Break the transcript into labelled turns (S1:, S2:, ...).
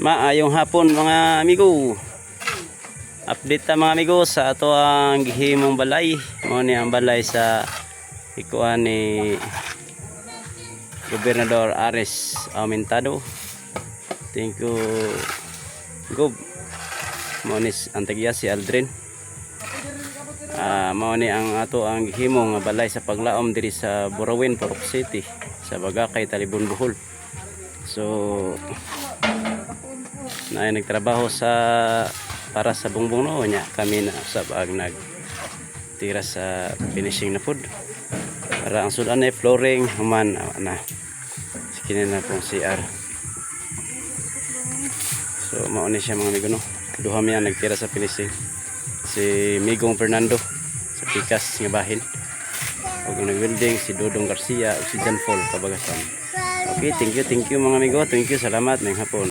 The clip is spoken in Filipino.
S1: Maayong hapon mga amigo. Update ta mga amigo sa ato ang gihimong balay. Mao ni ang balay sa ikuan ni Gobernador Ares Aumentado. Thank you Gob. Mao ni antigya si Aldrin. Mao ni ang ato ang gihimong balay sa paglaom diri sa Burawin, Purok City, sa Bagakay, Talibon, Bohol. So na nagtrabaho sa para sa bungbong no nya kami na usab ag nagtira sa finishing na food para ang sudan ay flooring human na sikinin na pong CR. So mao ni siya mga amigo no, duha mi ang nagtira sa finishing, si Migong Fernando sa Pikas nga bahin ug nag-welding si Dodong Garcia ug si John Paul Kabagasan. Okay, thank you mga amigo, thank you, salamat, mayong hapon.